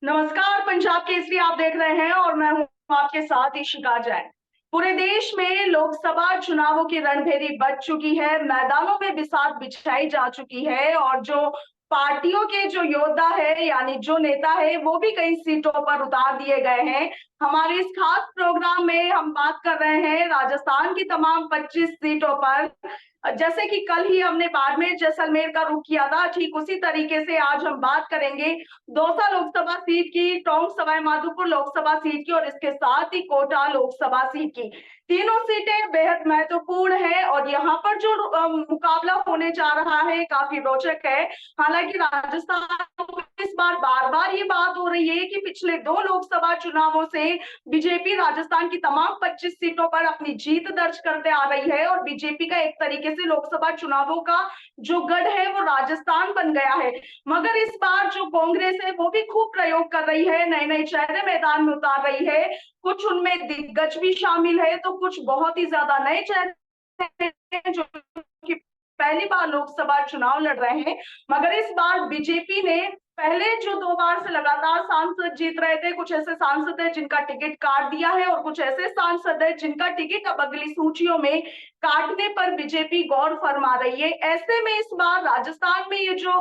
नमस्कार, पंजाब केसरी आप देख रहे हैं और मैं हूं आपके साथ इशिका जैन। पूरे देश में लोकसभा चुनावों की रणभेरी बज चुकी है, मैदानों में बिसात बिछाई जा चुकी है और जो पार्टियों के जो योद्धा है यानी जो नेता है वो भी कई सीटों पर उतार दिए गए हैं। हमारे इस खास प्रोग्राम में हम बात कर रहे हैं राजस्थान की तमाम 25 सीटों पर। जैसे कि कल ही हमने बाड़मेर जैसलमेर का रुख किया था, ठीक उसी तरीके से आज हम बात करेंगे दौसा लोकसभा सीट की, टोंक सवाई माधोपुर लोकसभा सीट की और इसके साथ ही कोटा लोकसभा सीट की। तीनों सीटें बेहद महत्वपूर्ण है और यहाँ पर जो मुकाबला होने जा रहा है काफी रोचक है। हालांकि राजस्थान में इस बार बार ये बात हो रही है कि पिछले दो लोकसभा चुनावों से बीजेपी राजस्थान की तमाम 25 सीटों पर अपनी जीत दर्ज करते आ रही है और बीजेपी का एक तरीके से लोकसभा चुनावों का जो गढ़ है वो राजस्थान बन गया है। मगर इस बार जो कांग्रेस है वो भी खूब प्रयोग कर रही है, नए नए चेहरे मैदान में उतार रही है। कुछ उनमें दिग्गज भी शामिल है तो कुछ बहुत ही ज्यादा नए चेहरे हैं जो कि पहली बार लोकसभा चुनाव लड़ रहे हैं। मगर इस बार बीजेपी ने पहले जो दो बार से लगातार सांसद जीत रहे थे, कुछ ऐसे सांसद है जिनका टिकट काट दिया है और कुछ ऐसे सांसद है जिनका टिकट अब अगली सूचियों में काटने पर बीजेपी गौर फरमा रही है। ऐसे में इस बार राजस्थान में ये जो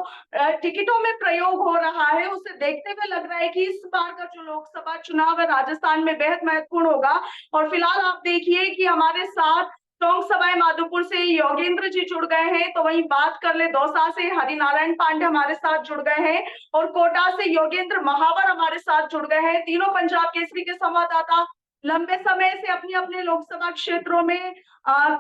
टिकटों में प्रयोग हो रहा है उसे देखते हुए लग रहा है कि इस बार का जो लोकसभा चुनाव है राजस्थान में बेहद महत्वपूर्ण होगा। और फिलहाल आप देखिए कि हमारे साथ टोंक सवाई माधोपुर से योगेंद्र जी जुड़ गए हैं, तो वहीं बात कर ले दौसा से हरिनारायण पांडे हमारे साथ जुड़ गए हैं और कोटा से योगेंद्र महावर हमारे साथ जुड़ गए हैं। तीनों पंजाब केसरी के संवाददाता लंबे समय से अपने अपने लोकसभा क्षेत्रों में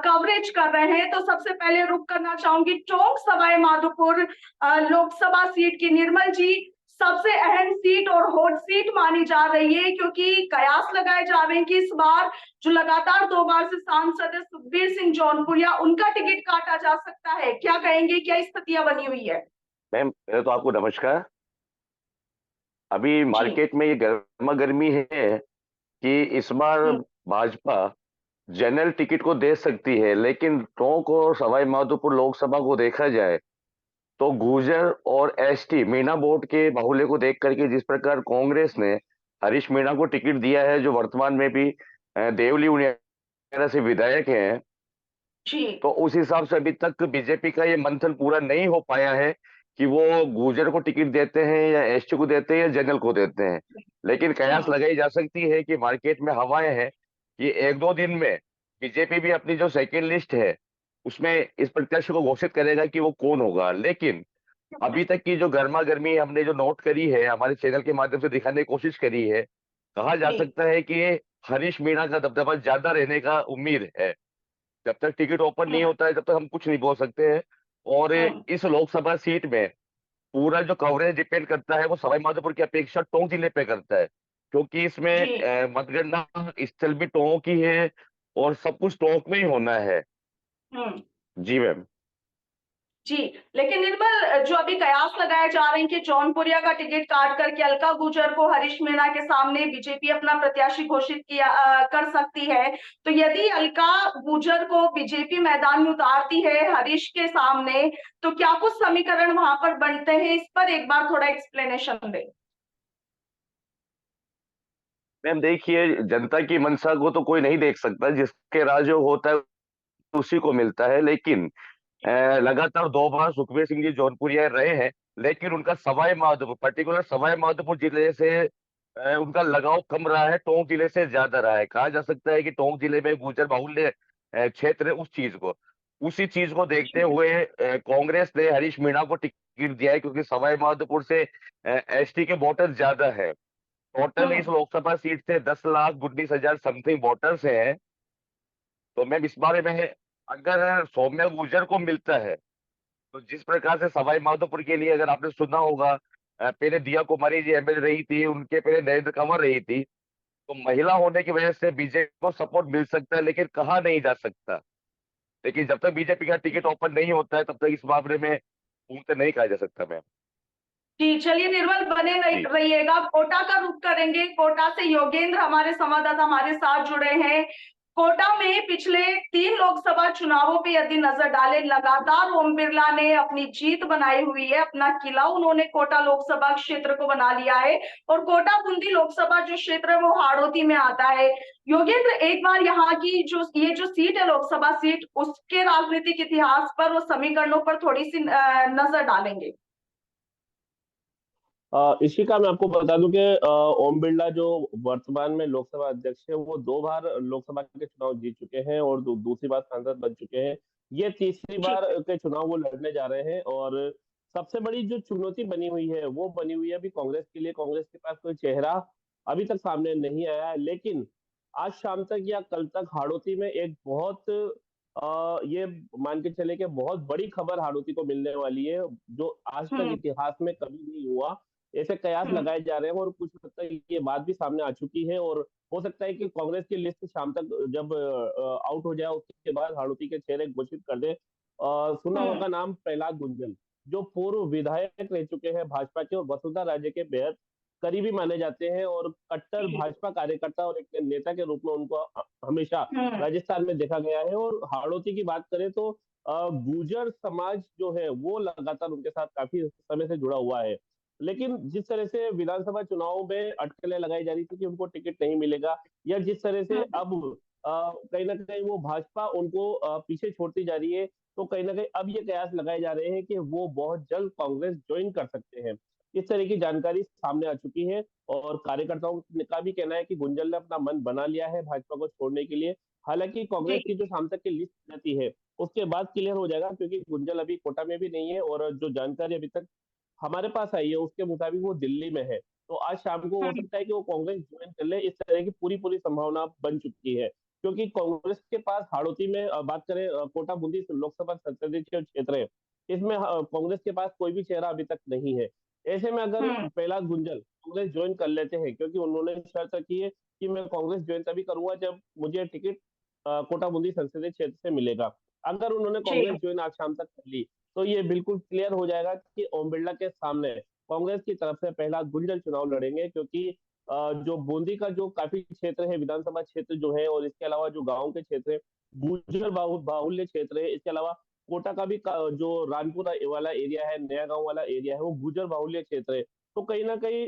कवरेज कर रहे हैं। तो सबसे पहले रुक करना चाहूंगी टोंक सवाई माधोपुर लोकसभा सीट की। निर्मल जी, सबसे अहम सीट और हॉट सीट मानी जा रही है क्योंकि कयास लगाए जा रहे हैं कि इस बार जो लगातार दो बार से सांसद है सुखबीर सिंह जौनपुरिया, उनका टिकट काटा जा सकता है। क्या कहेंगे, क्या स्थितियां बनी हुई है? मैम पहले तो आपको नमस्कार। अभी जी। मार्केट में ये गर्मा गर्मी है कि इस बार हम्म। भाजपा जनरल टिकट को दे सकती है, लेकिन टोंक और सवाई माधोपुर लोकसभा को देखा जाए तो गुर्जर और एसटी मीणा बोर्ड के बाहुल्य को देख करके जिस प्रकार कांग्रेस ने हरीश मीणा को टिकट दिया है, जो वर्तमान में भी देवली वगैरह से विधायक हैं, जी। तो उस हिसाब से अभी तक बीजेपी का ये मंथन पूरा नहीं हो पाया है कि वो गुर्जर को टिकट देते हैं या एसटी को देते हैं या जनरल को देते हैं। लेकिन कयास हम्म। लगाई जा सकती है कि मार्केट में हवाएं हैं कि एक दो दिन में बीजेपी भी अपनी जो सेकेंड लिस्ट है उसमें इस प्रत्याशी को घोषित करेगा कि वो कौन होगा। लेकिन अभी तक की जो गर्मा गर्मी हमने जो नोट करी है, हमारे चैनल के माध्यम से दिखाने की कोशिश करी है, कहा जा जी। सकता है कि हरीश मीणा का दबदबा ज्यादा रहने का उम्मीद है। जब तक टिकट ओपन नहीं हम्म। होता है तब तक हम कुछ नहीं बोल सकते हैं। और हम्म। इस लोकसभा सीट में पूरा जो कवरेज डिपेंड करता है वो सवाई माधोपुर की अपेक्षा टोंक जिले पे करता है, क्योंकि इसमें जी। मतगणना स्थल भी टोंक ही है और सब कुछ टोंक में ही होना है। हम्म। जी मैम। जी। लेकिन निर्मल, जो अभी कयास लगाए जा रहे हैं कि जौनपुरिया का टिकट काट करके अलका गुर्जर को हरीश मीणा के सामने बीजेपी अपना प्रत्याशी घोषित किया कर सकती है। तो यदि अलका गुर्जर को बीजेपी मैदान में उतारती है हरीश के सामने, तो क्या कुछ समीकरण वहां पर बनते हैं? इस पर एक बार थोड़ा एक्सप्लेनेशन दे। मैम देखिए, जनता की मंशा को तो कोई नहीं देख सकता, जिसके राज जो होता है उसी को मिलता है। लेकिन लगातार दो बार सुखबीर सिंह जी जौनपुरिया रहे हैं, लेकिन उनका सवाई माधोपुर, पर्टिकुलर सवाई माधोपुर जिले से उनका लगाव कम रहा है, टोंक जिले से ज्यादा रहा है। कहा जा सकता है कि टोंक जिले में गुर्जर बाहुल्य क्षेत्र है। उसी चीज को देखते हुए कांग्रेस ने हरीश मीणा को टिकट दिया है, क्योंकि सवाई माधोपुर से एसटी के वोटर ज्यादा है। टोटल इस हम्म। लोकसभा सीट से 10,19,000 समथिंग वोटर्स हैं। तो मैम इस बारे में अगर सौम्या गुर्जर को मिलता है, तो जिस प्रकार से सवाई माधोपुर के लिए अगर आपने सुना होगा, पहले दिया कुमारी जी एमएलए रही थी, उनके पहले नरेंद्र कंवर रही थी, तो महिला होने की वजह से बीजेपी को सपोर्ट मिल सकता है, लेकिन कहा नहीं जा सकता। लेकिन जब तक बीजेपी का टिकट ओपन नहीं होता है तब तक इस मामले में पूर्ण नहीं कहा जा सकता मैम। जी, चलिए निर्मल, बने जी। रहिएगा। कोटा का रुख करेंगे, कोटा से योगेंद्र हमारे संवाददाता हमारे साथ जुड़े हैं। कोटा में पिछले 3 लोकसभा चुनावों पे यदि नजर डालें, लगातार ओम बिरला ने अपनी जीत बनाई हुई है, अपना किला उन्होंने कोटा लोकसभा क्षेत्र को बना लिया है। और कोटा बूंदी लोकसभा जो क्षेत्र है वो हाड़ौती में आता है। योगेंद्र, एक बार यहाँ की जो ये जो सीट है, लोकसभा सीट, उसके राजनीतिक इतिहास पर और समीकरणों पर थोड़ी सी नजर डालेंगे। इशिका, मैं आपको बता दूं कि ओम बिरला जो वर्तमान में लोकसभा अध्यक्ष है, वो 2 बार लोकसभा के चुनाव जीत चुके हैं और दूसरी बार सांसद बन चुके हैं। ये तीसरी जी। बार के चुनाव वो लड़ने जा रहे हैं। और सबसे बड़ी जो चुनौती बनी हुई है वो बनी हुई है अभी कांग्रेस के लिए। कांग्रेस के पास कोई चेहरा अभी तक सामने नहीं आया है, लेकिन आज शाम तक या कल तक हाड़ौती में एक बहुत ये मान के चले कि बहुत बड़ी खबर हाड़ौती को मिलने वाली है, जो आज तक हम्म। इतिहास में कभी नहीं हुआ। ऐसे कयास हम्म। लगाए जा रहे हैं और कुछ हद तक ये बात भी सामने आ चुकी है। और हो सकता है कि कांग्रेस की लिस्ट शाम तक जब आउट हो जाए उसके बाद हाड़ौती के चेहरे घोषित कर दे। सुना हम्म। होगा नाम प्रहलाद गुंजल, जो पूर्व विधायक रह चुके हैं भाजपा के और वसुंधरा राजे के बेहद करीबी माने जाते हैं और कट्टर जी। भाजपा कार्यकर्ता और एक नेता के रूप में उनको हमेशा हम्म। राजस्थान में देखा गया है। और हाड़ौती की बात करें तो गुर्जर समाज जो है वो लगातार उनके साथ काफी समय से जुड़ा हुआ है। लेकिन जिस तरह से विधानसभा चुनाव में अटकलें लगाई जा रही थी कि उनको टिकट नहीं मिलेगा, या जिस तरह से हम्म। अब कहीं ना कहीं वो भाजपा उनको पीछे छोड़ती जा रही है, तो कहीं ना कहीं अब ये कयास लगाए जा रहे हैं कि वो बहुत जल्द कांग्रेस ज्वाइन कर सकते हैं। इस तरह की जानकारी सामने आ चुकी है और कार्यकर्ताओं का भी कहना है कि गुंजल ने अपना मन बना लिया है भाजपा को छोड़ने के लिए। हालांकि कांग्रेस की जी। जो शाम तक की लिस्ट रहती है उसके बाद क्लियर हो जाएगा, क्योंकि गुंजल अभी कोटा में भी नहीं है और जो जानकारी अभी तक हमारे पास आई है उसके मुताबिक वो दिल्ली में है। तो आज शाम को हो हम्म। सकता है कि वो कांग्रेस ज्वाइन कर ले, इस तरह की पूरी पूरी संभावना बन चुकी है। क्योंकि कांग्रेस के पास हाड़ौती में बात करें, कोटा बूंदी लोकसभा संसदीय क्षेत्र है, इसमें कांग्रेस के पास कोई भी चेहरा अभी तक नहीं है। ऐसे में अगर हम्म। प्रहलाद गुंजल कांग्रेस ज्वाइन कर लेते हैं, क्योंकि उन्होंने शर्त रखी है कि मैं कांग्रेस ज्वाइन तभी करूंगा जब मुझे टिकट कोटा बूंदी संसदीय क्षेत्र से मिलेगा। अगर उन्होंने जी। कांग्रेस ज्वाइन आज शाम तक कर ली, तो ये बिल्कुल क्लियर हो जाएगा कि ओम बिरला के सामने कांग्रेस की तरफ से प्रहलाद गुंजल चुनाव लड़ेंगे। क्योंकि जो बूंदी का जो काफी क्षेत्र है, विधानसभा क्षेत्र जो है, और इसके अलावा जो गांव के क्षेत्र है, गुर्जर बाहुल्य क्षेत्र है। इसके अलावा कोटा का भी जो रानपुरा वाला एरिया है, नया गांव वाला एरिया है, वो गुर्जर बाहुल्य क्षेत्र है। तो कहीं ना कहीं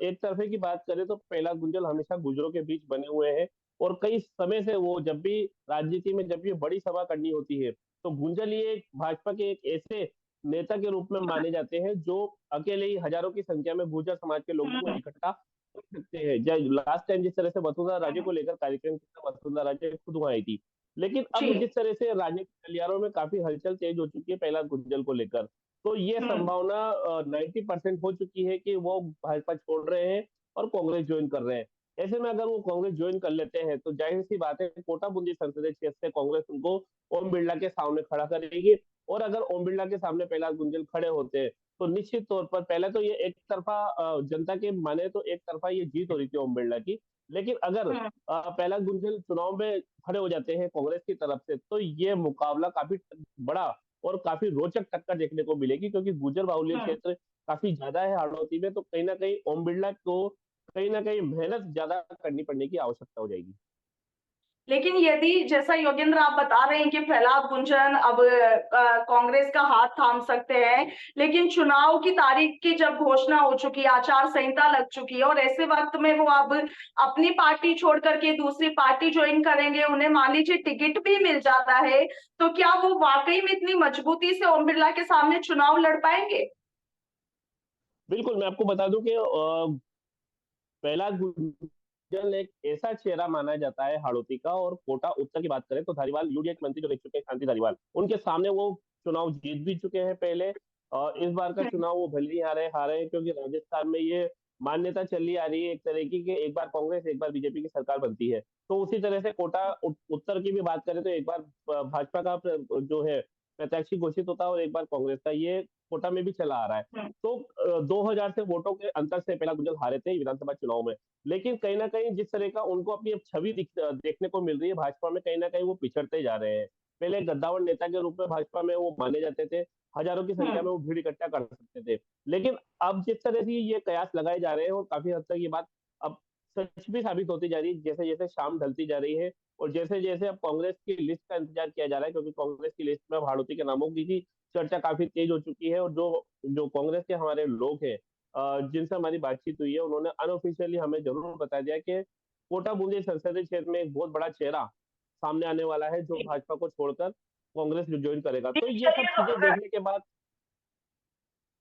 एक तरफे की बात करें तो प्रहलाद गुंजल हमेशा गुर्जरों के बीच बने हुए हैं और कई समय से वो जब भी राजनीति में जब भी बड़ी सभा करनी होती है, तो गुंजल ये भाजपा के एक ऐसे नेता के रूप में माने जाते हैं जो अकेले ही हजारों की संख्या में गुर्जर समाज के लोगों को हम्म। इकट्ठा कर सकते हैं। जब लास्ट टाइम जिस तरह से वसुंधरा राजे हम्म। को लेकर कार्यक्रम किया, वसुंधरा राजे खुद वहां आई थी। लेकिन अब जी। जिस तरह से राजनीतिक गलियारों में काफी हलचल तेज हो चुकी है प्रहलाद गुंजल को लेकर, तो ये हम्म। संभावना 90% हो चुकी है कि वो भाजपा छोड़ रहे हैं और कांग्रेस ज्वाइन कर रहे हैं। ऐसे में अगर वो कांग्रेस ज्वाइन कर लेते हैं तो जाहिर सी बात है कोटा बूंदी संसदीय क्षेत्र से कांग्रेस उनको ओम बिरला के सामने खड़ा करेगी। और अगर ओम बिरला के सामने प्रहलाद गुंजल खड़े होते हैं तो निश्चित तौर पर पहले तो ये एक तरफा जनता के माने तो एक तरफा ये जीत हो रही थी ओम बिरला की। लेकिन अगर हम्म। प्रहलाद गुंजल चुनाव में खड़े हो जाते हैं कांग्रेस की तरफ से, तो ये मुकाबला काफी बड़ा और काफी रोचक टक्कर देखने को मिलेगी, क्योंकि गुर्जर बाहुल्य हम्म। क्षेत्र काफी ज्यादा है हाड़ौती में। तो कहीं ना कहीं ओम बिरला को कहीं ना कहीं मेहनत ज्यादा करनी पड़ने की आवश्यकता हो जाएगी। लेकिन यदि जैसा योगेंद्र आप बता रहे हैं कि प्रहलाद गुंजन अब कांग्रेस का हाथ थाम सकते हैं, लेकिन चुनाव की तारीख की जब घोषणा हो चुकी है, आचार संहिता लग चुकी है, और ऐसे वक्त में वो अब अपनी पार्टी छोड़ करके दूसरी पार्टी ज्वाइन करेंगे, उन्हें मान लीजिए टिकट भी मिल जाता है, तो क्या वो वाकई में इतनी मजबूती से ओम बिरला के सामने चुनाव लड़ पाएंगे? बिल्कुल, मैं आपको बता दूं कि प्रहलाद गुर्जर एक ऐसा चेहरा माना जाता है हाड़ौती का। और कोटा उत्तर की बात करें तो धारीवाल यूडीएफ मंत्री जो रह चुके हैं शांति धारीवाल, उनके सामने वो चुनाव जीत भी चुके हैं पहले। इस बार का हम्म। चुनाव वो भले ही हारे हैं, क्योंकि राजस्थान में ये मान्यता चली आ रही है एक तरह की कि एक बार कांग्रेस एक बार बीजेपी की सरकार बनती है। तो उसी तरह से कोटा उत्तर की भी बात करें तो एक बार भाजपा का जो है प्रत्याशी घोषित होता है और एक बार कांग्रेस का, ये कोटा में भी चला आ रहा है। हम्म। तो 2000 से वोटों के अंतर से पहला गुजर हारे थे विधानसभा चुनाव में। लेकिन कहीं ना कहीं जिस तरह का उनको अपनी अब छवि देखने को मिल रही है भाजपा में, कहीं ना कहीं वो पिछड़ते जा रहे हैं। पहले गद्दावर नेता के रूप में भाजपा में वो माने जाते थे, हजारों की संख्या हम्म। में वो भीड़ इकट्ठा कर सकते थे। लेकिन अब जिस तरह से ये कयास लगाए जा रहे हैं और काफी हद तक ये बात अब सच भी साबित होती जा रही है, जैसे जैसे शाम ढलती जा रही है और जैसे जैसे अब कांग्रेस की लिस्ट का इंतजार किया जा रहा है, क्योंकि कांग्रेस की लिस्ट में भाड़ूती के नामों की चर्चा काफी तेज हो चुकी है। और जो जो कांग्रेस के हमारे लोग हैं, जिनसे हमारी बातचीत हुई है, उन्होंने अनऑफिशियली हमें जरूर बता दिया कि कोटा बूंदी संसदीय क्षेत्र में एक बहुत बड़ा चेहरा सामने आने वाला है, जो भाजपा को छोड़कर कांग्रेस ज्वाइन करेगा। जी, तो ये सब चीजें चलिए देखने के बाद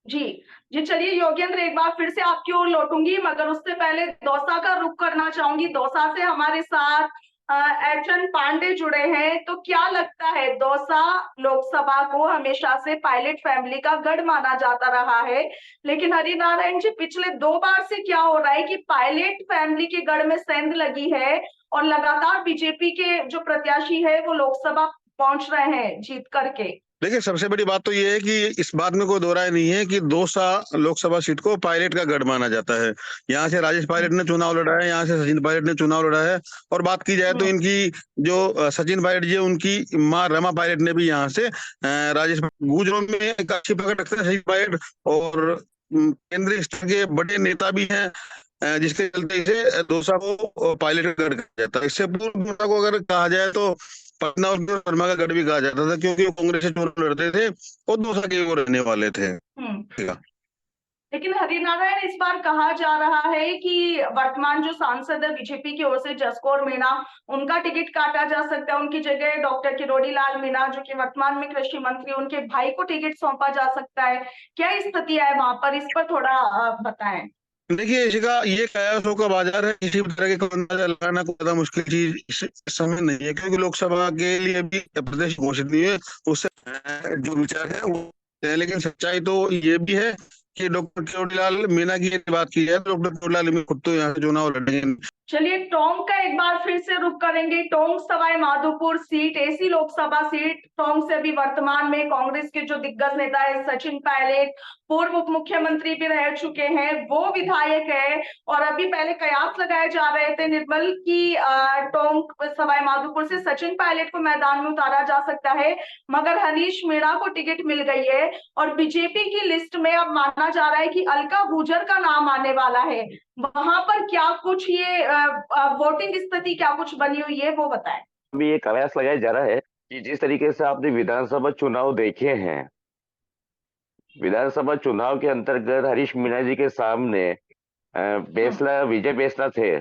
जी जी चलिए योगेंद्र, एक बार फिर से आपकी ओर लौटूंगी, मगर उससे पहले दौसा का रुख करना चाहूंगी। दौसा से हमारे साथ एचएन पांडे जुड़े हैं। तो क्या लगता है, दौसा लोकसभा को हमेशा से पायलट फैमिली का गढ़ माना जाता रहा है, लेकिन हरिनारायण जी पिछले 2 बार से क्या हो रहा है कि पायलट फैमिली के गढ़ में सेंध लगी है और लगातार बीजेपी के जो प्रत्याशी है वो लोकसभा पहुंच रहे हैं जीत करके। देखिए, सबसे बड़ी बात तो ये है कि इस बात में कोई दो राय नहीं है कि दौसा लोकसभा सीट को पायलट का गढ़ माना जाता है। यहाँ से राजेश पायलट ने चुनाव लड़ा है, यहाँ से सचिन पायलट ने चुनाव लड़ा है। और बात की जाए तो इनकी जो सचिन पायलट जी है, उनकी माँ रमा पायलट ने भी यहाँ से राजेश गुजरों में एक अच्छी पकड़ रखते हैं सचिन पायलट। और केंद्रीय स्तर के बड़े नेता भी हैं, जिसके चलते इसे दौसा को पायलट का गढ़ कहा जाता है। इससे पूर्व दौसा को अगर कहा जाए तो पटना और शर्मा का गढ़ भी कहा जाता था, क्योंकि वो कांग्रेस से चुनाव लड़ते थे और दौसा के वो रहने वाले थे। लेकिन हरिनारायण, इस बार कहा जा रहा है कि वर्तमान जो सांसद है बीजेपी की ओर से जसकौर मीणा, उनका टिकट काटा जा सकता है। उनकी जगह डॉक्टर किरोड़ी लाल मीणा, जो कि वर्तमान में कृषि मंत्री, उनके भाई को टिकट सौंपा जा सकता है। क्या स्थिति है वहां पर, इस पर थोड़ा बताएं। देखिए, इसका ये कयासों का बाजार है, किसी भी तरह के अंदाजा लगाना कोई ज्यादा मुश्किल चीज इस समय नहीं है, क्योंकि लोकसभा के लिए भी प्रदेश घोषित नहीं है। उससे जो विचार है वो है, लेकिन सच्चाई तो ये भी है कि डॉक्टर किरोड़ीलाल मीणा की यदि बात की जाए तो डॉक्टर किरोड़ीलाल मीणा खुद तो यहाँ से चुनाव लड़ेंगे। चलिए टोंक का एक बार फिर से रुख करेंगे। टोंक सवाई माधोपुर सीट ऐसी लोकसभा सीट, टोंक से अभी वर्तमान में कांग्रेस के जो दिग्गज नेता है सचिन पायलट, पूर्व उप मुख्यमंत्री भी रह चुके हैं, वो विधायक है। और अभी पहले कयास लगाए जा रहे थे निर्मल की टोंक सवाई माधोपुर से सचिन पायलट को मैदान में उतारा जा सकता है, मगर हनीश मीणा को टिकट मिल गई है। और बीजेपी की लिस्ट में अब माना जा रहा है कि अलका गुर्जर का नाम आने वाला है। वहां पर क्या कुछ ये वोटिंग स्थिति क्या कुछ बनी हुई है, वो बताएं। अभी ये कयास लगाया जा रहा है कि जिस तरीके से आपने विधानसभा चुनाव देखे हैं, विधानसभा चुनाव के अंतर्गत हरीश मीणा जी के सामने विजय बेसला थे,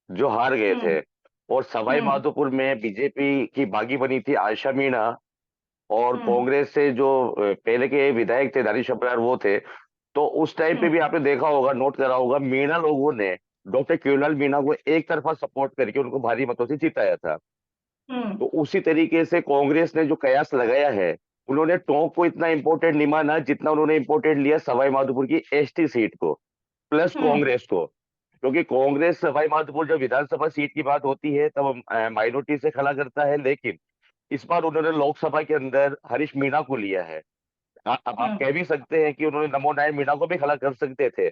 जो हार गए थे। और सवाई माधोपुर में बीजेपी की बागी बनी थी आयशा मीणा, और कांग्रेस से जो पहले के विधायक थे दानिश अबरार, वो थे। तो उस टाइम पे भी आपने देखा होगा, नोट करा होगा, मीणा लोगों ने डॉक्टर किरोड़ीलाल मीणा को एक तरफा सपोर्ट करके उनको भारी मतों से जिताया था। तो उसी तरीके से कांग्रेस ने जो कयास लगाया है, उन्होंने टोंक को इतना इंपॉर्टेंट नहीं माना जितना उन्होंने इंपॉर्टेंट लिया सवाई माधोपुर की एसटी सीट को, प्लस कांग्रेस को। क्योंकि कांग्रेस सवाई माधोपुर जब विधानसभा सीट की बात होती है तब माइनॉरिटी से खड़ा करता है, लेकिन इस बार उन्होंने लोकसभा के अंदर हरीश मीणा को लिया है। अब आप कह भी सकते हैं कि उन्होंने नमो नारायण मीणा को भी खड़ा कर सकते थे,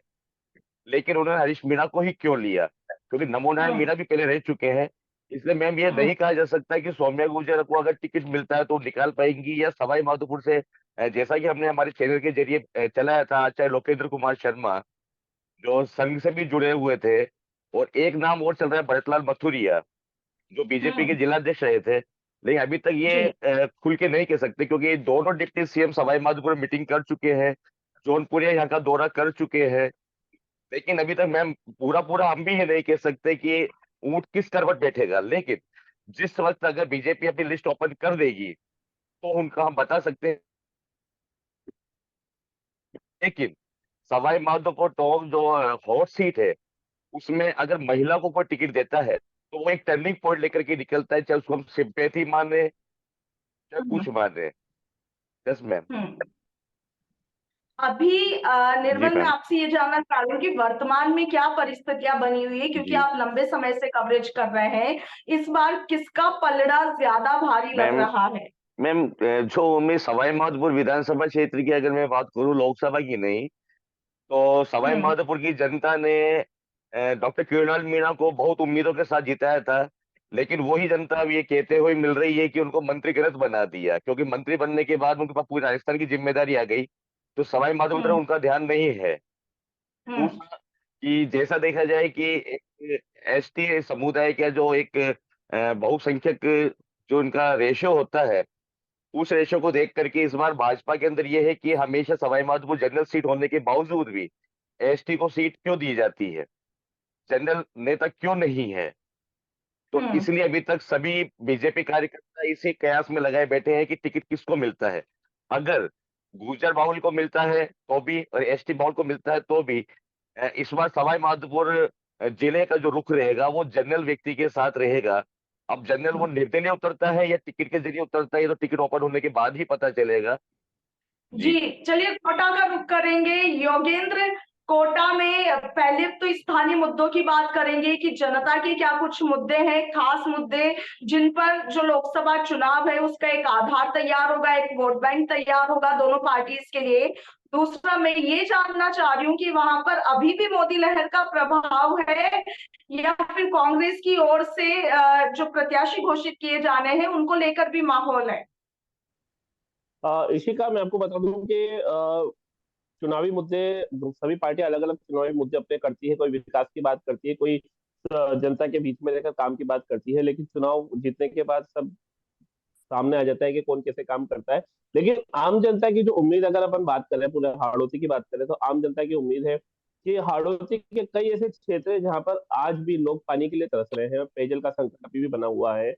लेकिन उन्होंने हरीश मीणा को ही क्यों लिया? क्योंकि नमो नारायण मीणा भी पहले रह चुके हैं। इसलिए मैम ये नहीं कहा जा सकता कि सौम्या गुर्जर को अगर टिकट मिलता है तो निकाल पाएंगी, या सवाई माधोपुर से जैसा कि हमने हमारे चैनल के जरिए चलाया था, चाहे लोकेंद्र कुमार शर्मा जो संघ से भी जुड़े हुए थे, और एक नाम और चल रहा है भरतलाल मथुरिया, जो बीजेपी के जिलाध्यक्ष रहे थे। लेकिन अभी तक ये खुल के नहीं कह सकते, क्योंकि ये दोनों डिप्टी सीएम सवाई माधोपुर में मीटिंग कर चुके हैं, जौनपुरिया यहाँ का दौरा कर चुके हैं। लेकिन अभी तक मैम पूरा पूरा हम भी ये नहीं कह सकते कि ऊंट किस करवट बैठेगा। लेकिन जिस वक्त अगर बीजेपी अपनी लिस्ट ओपन कर देगी तो उनका हम बता सकते हैं। लेकिन सवाई माधोपुर टोंक जो हॉट सीट है, उसमें अगर महिला को कोई टिकट देता है तो वो एक टर्निंग पॉइंट लेकर के निकलता है, चाहे उसको हम सिंपैथी माने चाहे कुछ माने। Yes ma'am. अभी जी निर्मल, मैं मैम। आपसे ये जानना चाह रही हूँ कि वर्तमान में क्या परिस्थितियां बनी हुई है, क्योंकि जी आप लंबे समय से कवरेज कर रहे हैं। इस बार किसका पलड़ा ज्यादा भारी लग मैम। रहा है? मैम, जो मैं सवाई माधोपुर विधानसभा क्षेत्र की अगर मैं बात करूं, लोकसभा की नहीं, तो सवाई माधोपुर की जनता ने डॉक्टर किरोड़ीलाल मीणा को बहुत उम्मीदों के साथ जिताया था। लेकिन वही जनता अब ये कहते हुए मिल रही है कि उनको मंत्री गलत बना दिया, क्योंकि मंत्री बनने के बाद उनके पास पूरी राजस्थान की जिम्मेदारी आ गई, तो सवाई माधोपुर तरफ उनका ध्यान नहीं है। दूसरा, कि जैसा देखा जाए कि एसटी समुदाय का जो एक बहुसंख्यक जो इनका रेशो होता है, उस रेशो को देख करके इस बार भाजपा के अंदर ये है कि हमेशा सवाई माधोपुर जनरल सीट होने के बावजूद भी एसटी को सीट क्यों दी जाती है, जनरल नेता क्यों नहीं है। तो हम्म। इसलिए अभी तक सभी बीजेपी कार्यकर्ता इसी कयास में लगाए बैठे हैं कि टिकट किसको मिलता है। अगर गुर्जर बाहुल को मिलता है तो भी, और एसटी बाहुल को मिलता है तो भी, इस बार सवाई माधोपुर जिले का जो रुख रहेगा वो जनरल व्यक्ति के साथ रहेगा। अब जनरल वो निर्दलीय उतरता है या टिकट के जरिए उतरता है, ये तो टिकट ओपन होने के बाद ही पता चलेगा। जी, जी। चलिए कोटा का रुख करेंगे योगेंद्र। कोटा में पहले तो स्थानीय मुद्दों की बात करेंगे कि जनता के क्या कुछ मुद्दे हैं, खास मुद्दे जिन पर जो लोकसभा चुनाव है उसका एक आधार तैयार होगा, एक वोट बैंक तैयार होगा दोनों पार्टीज के लिए। दूसरा, मैं ये जानना चाह रही हूँ कि वहां पर अभी भी मोदी लहर का प्रभाव है या फिर कांग्रेस की ओर से जो प्रत्याशी घोषित किए जाने हैं उनको लेकर भी माहौल है। इशिका, मैं आपको बता दूं कि चुनावी मुद्दे, सभी पार्टियां अलग अलग चुनावी मुद्दे अपने करती है। कोई विकास की बात करती है, कोई जनता के बीच में रहकर काम की बात करती है, लेकिन चुनाव जीतने के बाद सब सामने आ जाता है कि कौन कैसे काम करता है। लेकिन आम जनता की जो उम्मीद, अगर अपन बात करें, पूरे हाड़ौती की बात करें, तो आम जनता की उम्मीद है कि हाड़ौती के कई ऐसे क्षेत्र हैं जहां पर आज भी लोग पानी के लिए तरस रहे हैं, पेयजल का संकट अभी भी बना हुआ है।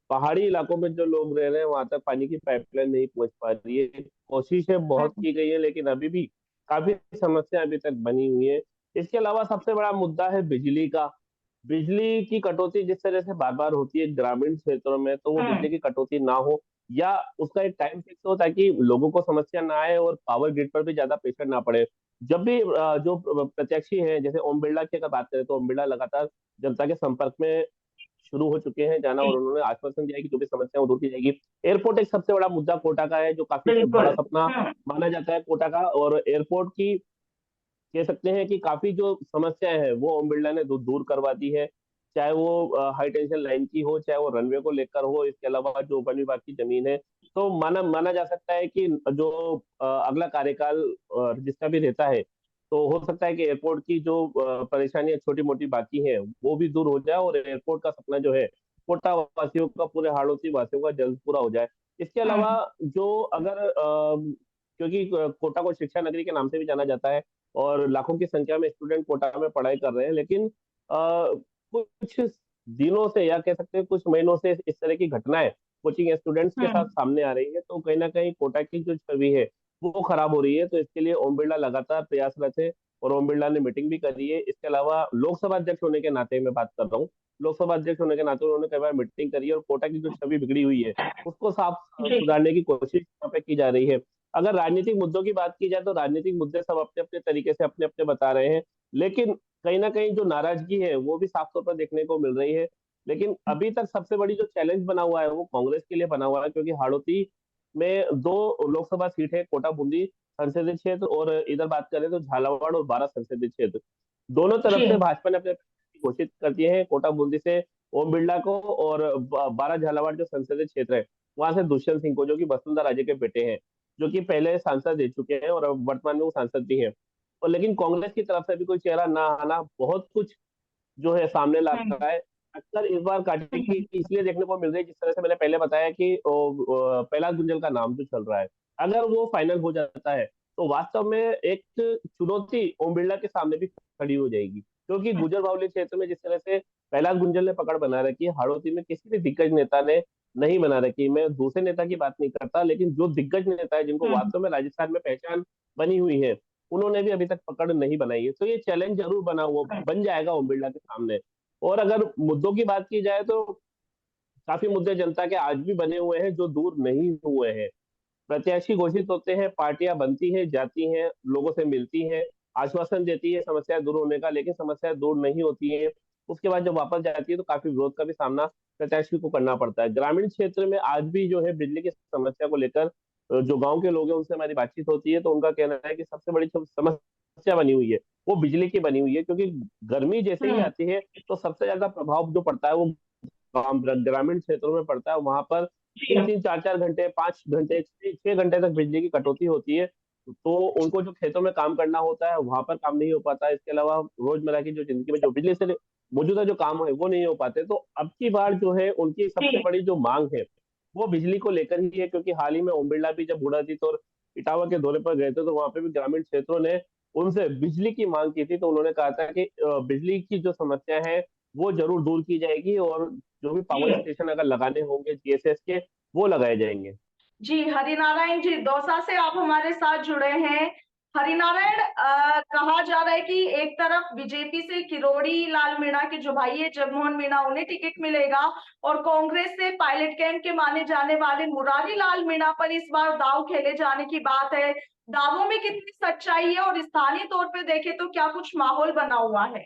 पहाड़ी इलाकों में जो लोग रह रहे हैं वहां तक पानी की पाइपलाइन नहीं पहुंच पा रही है। कोशिशें बहुत की गई है लेकिन अभी भी काफी समस्या अभी तक बनी हुई है। इसके अलावा सबसे बड़ा मुद्दा है बिजली का। बिजली की कटौती जिस तरह से बार बार होती है ग्रामीण क्षेत्रों में, तो वो बिजली की कटौती ना हो, या उसका एक टाइम फिक्स हो ताकि लोगों को समस्या ना आए और पावर ग्रिड पर भी ज्यादा प्रेशर ना पड़े। जब भी जो प्रत्याशी हैं, जैसे ओम बिरला की अगर बात करें, तो ओम बिरला लगातार जनता के संपर्क में शुरू हो चुके हैं जाना, और उन्होंने आश्वासन दिया है कि जो भी समस्या है वो दूर की जाएगी। एयरपोर्ट एक सबसे बड़ा मुद्दा कोटा का है, जो काफी बिल्कुल। बड़ा सपना माना जाता है कोटा का। और एयरपोर्ट की कह सकते हैं कि काफी जो समस्याएं हैं वो ओम बिरला ने दूर करवा दी है। चाहे वो हाई टेंशन लाइन की हो, चाहे वो रनवे को लेकर हो, इसके अलावा जो वन विभाग की जमीन है। तो माना माना जा सकता है कि जो अगला कार्यकाल जिसका भी रहता है, तो हो सकता है कि एयरपोर्ट की जो परेशानियां छोटी मोटी बाकी हैं वो भी दूर हो जाए, और एयरपोर्ट का सपना जो है कोटा वासियों का, पूरे हाड़ौती वासियों का जल्द पूरा हो जाए। इसके अलावा जो अगर क्योंकि कोटा को शिक्षा नगरी के नाम से भी जाना जाता है और लाखों की संख्या में स्टूडेंट कोटा में पढ़ाई कर रहे हैं, लेकिन कुछ दिनों से, या कह सकते हैं कुछ महीनों से, इस तरह की घटनाएं कोचिंग स्टूडेंट्स के साथ सामने आ रही है, तो कहीं ना कहीं कोटा की जो छवि है वो खराब हो रही है। तो इसके लिए ओम बिरला लगातार प्रयासरत है, और ओम बिरला ने मीटिंग भी करी है। इसके अलावा लोकसभा अध्यक्ष होने के नाते मैं बात कर रहा हूँ, लोकसभा अध्यक्ष होने के नाते उन्होंने कई बार मीटिंग करी है, और कोटा की जो छवि बिगड़ी हुई है उसको साफ जी। सुधारने की कोशिश यहाँ पे की जा रही है। अगर राजनीतिक मुद्दों की बात की जाए तो राजनीतिक मुद्दे सब अपने अपने तरीके से अपने अपने बता रहे हैं, लेकिन कहीं ना कहीं जो नाराजगी है वो भी साफ तौर पर देखने को मिल रही है। लेकिन अभी तक सबसे बड़ी जो चैलेंज बना हुआ है वो कांग्रेस के लिए बना हुआ है, क्योंकि हाड़ौती में दो लोकसभा सीट है, कोटा बूंदी संसदीय क्षेत्र, और इधर बात करें तो झालावाड़ और बारां संसदीय क्षेत्र। दोनों तरफ जी। से भाजपा ने अपने घोषित कर दिए हैं। कोटा बूंदी से ओम बिरला को, और बारह झालावाड़ जो संसदीय क्षेत्र है वहां से दुष्यंत सिंह को, जो कि वसुंधरा राजे के बेटे हैं, जो कि पहले सांसद रह चुके हैं और अब वर्तमान में वो सांसद भी हैं। और लेकिन कांग्रेस की तरफ से भी कोई चेहरा ना आना बहुत कुछ जो है सामने ला रहा है। अक्सर इस बार काटे की इसलिए देखने को मिल रही है, जिस तरह से मैंने पहले बताया कि कैलाश गुंजल का नाम जो चल रहा है, अगर वो फाइनल हो जाता है तो वास्तव में एक चुनौती ओम बिरला के सामने भी खड़ी हो जाएगी, क्योंकि गुजर बावली क्षेत्र में जिस तरह से कैलाश गुंजल ने पकड़ बना रखी है, हाड़ौती में किसी भी दिग्गज नेता ने नहीं बना रखी। मैं दूसरे नेता की बात नहीं करता, लेकिन जो दिग्गज नेता है जिनको वास्तव में राजस्थान में पहचान बनी हुई है, उन्होंने भी अभी तक पकड़ नहीं बनाई है। तो ये चैलेंज जरूर बना हुआ बन जाएगा ओम बिरला के सामने। और अगर मुद्दों की बात की जाए तो काफी मुद्दे जनता के आज भी बने हुए हैं जो दूर नहीं हुए हैं। प्रत्याशी घोषित होते हैं, पार्टियां बनती हैं, जाती हैं, लोगों से मिलती हैं, आश्वासन देती है समस्या दूर होने का, लेकिन समस्या दूर नहीं होती है। उसके बाद जब वापस जाती है तो काफी विरोध का भी सामना प्रत्याशी को करना पड़ता है। ग्रामीण क्षेत्र में आज भी जो है बिजली की समस्या को लेकर जो गांव के लोग हैं उनसे हमारी बातचीत होती है, तो उनका कहना है कि सबसे बड़ी जो समस्या बनी हुई है वो बिजली की बनी हुई है, क्योंकि गर्मी जैसे ही आती है तो सबसे ज्यादा प्रभाव जो पड़ता है वो ग्रामीण क्षेत्रों में पड़ता है। वहां पर 3-3, 4-4 घंटे, 5 घंटे, 6 घंटे तक बिजली की कटौती होती है। तो उनको जो खेतों में काम करना होता है वहां पर काम नहीं हो पाता। इसके अलावा रोजमर्रा की जो जिंदगी में जो बिजली से मौजूदा जो काम है वो नहीं हो पाते। तो अब की बार जो है उनकी सबसे जी बड़ी जो मांग है वो बिजली को लेकर ही है, क्योंकि हाल ही में ओम बिरला भी जब बूढ़ाजीत और इटावा के दौरे पर गए थे तो वहां पे भी ग्रामीण क्षेत्रों ने उनसे बिजली की मांग की थी। तो उन्होंने कहा था कि बिजली की जो समस्या है वो जरूर दूर की जाएगी और जो भी पावर जी स्टेशन अगर लगाने होंगे जीएसएस के वो लगाए जाएंगे। जी हरिनारायण जी, दौसा से आप हमारे साथ जुड़े हैं। हरिनारायण, कहा जा रहा है कि एक तरफ बीजेपी से किरोड़ी लाल मीणा के जो भाई है जगमोहन मीणा, उन्हें टिकट मिलेगा, और कांग्रेस से पायलट कैंप के माने जाने वाले मुरारी लाल मीणा पर इस बार दांव खेले जाने की बात है। दावों में कितनी सच्चाई है, और स्थानीय तौर पे देखें तो क्या कुछ माहौल बना हुआ है?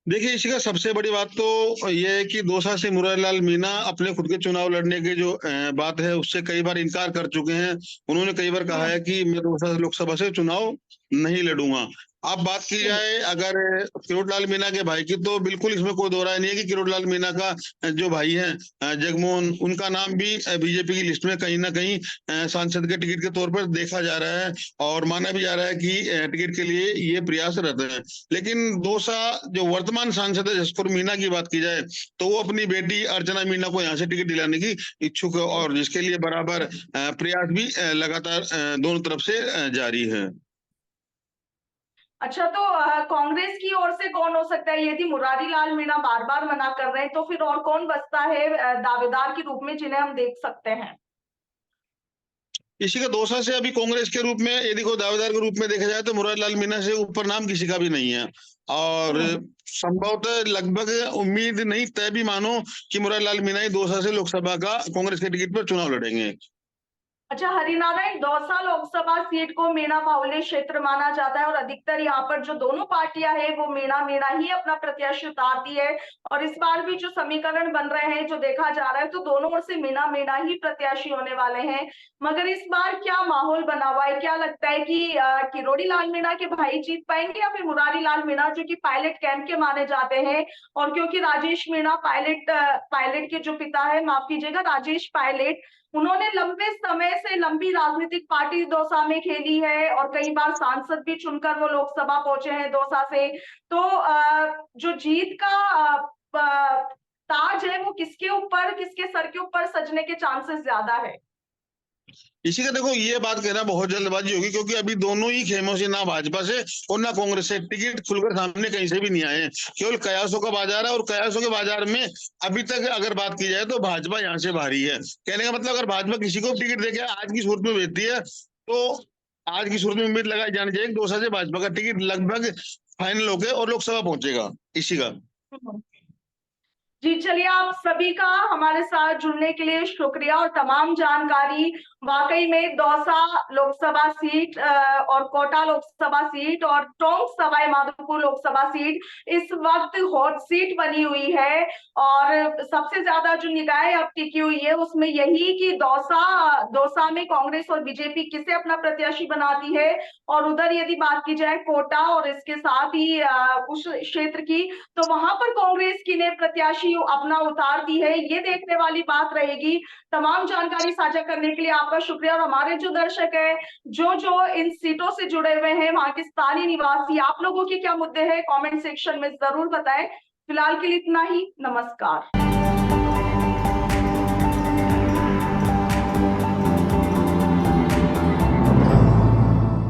देखिए, इसी का सबसे बड़ी बात तो ये है कि दौसा से मुरारीलाल मीणा अपने खुद के चुनाव लड़ने की जो बात है उससे कई बार इनकार कर चुके हैं। उन्होंने कई बार कहा है कि मैं दौसा लोकसभा से चुनाव नहीं लड़ूंगा। अब बात की जाए अगर किरोड़लाल मीणा के भाई की, तो बिल्कुल इसमें कोई दो राय नहीं है कि किरोड़लाल मीणा का जो भाई है जगमोहन, उनका नाम भी बीजेपी की लिस्ट में कहीं ना कहीं सांसद के टिकट के तौर पर देखा जा रहा है और माना भी जा रहा है कि टिकट के लिए ये प्रयासरत है। लेकिन दौसा जो वर्तमान सांसद है जसपुर मीणा की बात की जाए तो वो अपनी बेटी अर्चना मीणा को यहाँ से टिकट दिलाने की इच्छुक है और जिसके लिए बराबर प्रयास भी लगातार दोनों तरफ से जारी है। अच्छा, तो कांग्रेस की ओर से कौन हो सकता है? यदि मुरारी लाल मीणा बार बार मना कर रहे हैं तो फिर और कौन बचता है दावेदार के रूप में जिन्हें हम देख सकते हैं? इसी का दौसा से अभी कांग्रेस के रूप में यदि कोई दावेदार के रूप में देखा जाए तो मुरारीलाल मीणा से ऊपर नाम किसी का भी नहीं है और संभवतः लगभग उम्मीद नहीं तय भी मानो कि मुरारीलाल मीणा ही दौसा से लोकसभा का कांग्रेस के टिकट पर चुनाव लड़ेंगे। अच्छा हरिनारायण, दौसा लोकसभा सीट को मीणा बाहुल्य क्षेत्र माना जाता है, और अधिकतर यहाँ पर जो दोनों पार्टियां हैं वो मीणा मीणा ही अपना प्रत्याशी उतारती है। और इस बार भी जो समीकरण बन रहे हैं, जो देखा जा रहा है, तो दोनों ओर से मीणा मीणा ही प्रत्याशी होने वाले हैं। मगर इस बार क्या माहौल बना हुआ है? क्या लगता है कि किरोड़ी लाल मीणा के भाई जीत पाएंगे, या फिर मुरारी लाल मीणा जो कि पायलट कैंप के माने जाते हैं? और क्योंकि राजेश मीणा पायलट के जो पिता है, माफ कीजिएगा, राजेश पायलट, उन्होंने लंबे समय से लंबी राजनीतिक पार्टी दौसा में खेली है और कई बार सांसद भी चुनकर वो लोकसभा पहुंचे हैं दौसा से। तो जो जीत का ताज है वो किसके ऊपर, किसके सर के ऊपर सजने के चांसेस ज्यादा है? इसी का देखो ये बात कहना बहुत जल्दबाजी होगी क्योंकि अभी दोनों ही खेमों से, ना भाजपा से और ना कांग्रेस से, टिकट खुलकर सामने कहीं से भी नहीं आए हैं। केवल कयासों का बाजार है और कयासों के बाजार में अभी तक अगर बात की जाए तो भाजपा यहाँ से भारी है। कहने का मतलब अगर भाजपा किसी को टिकट देके आज की सूरत में भेजती है तो आज की सूरत में उम्मीद लगाई जानी चाहिए कि दौसा से भाजपा का टिकट लगभग फाइनल होकर और लोकसभा पहुंचेगा इसी का। जी चलिए, आप सभी का हमारे साथ जुड़ने के लिए शुक्रिया, और तमाम जानकारी वाकई में दौसा लोकसभा सीट और कोटा लोकसभा सीट और टोंक सवाई माधोपुर लोकसभा सीट इस वक्त हॉट सीट बनी हुई है। और सबसे ज्यादा जो निगाहें अब टिकी हुई है उसमें यही कि दौसा में कांग्रेस और बीजेपी किसे अपना प्रत्याशी बनाती है, और उधर यदि बात की जाए कोटा और इसके साथ ही उस क्षेत्र की, तो वहां पर कांग्रेस की ने प्रत्याशी अपना उतार दी है। ये देखने वाली बात रहेगी। तमाम जानकारी साझा करने के लिए आपका शुक्रिया। और हमारे जो दर्शक है, जो इन सीटों से जुड़े हुए हैं, वहां के स्थानीय निवासी, आप लोगों के क्या मुद्दे हैं, कमेंट सेक्शन में जरूर बताएं। फिलहाल के लिए इतना ही। नमस्कार।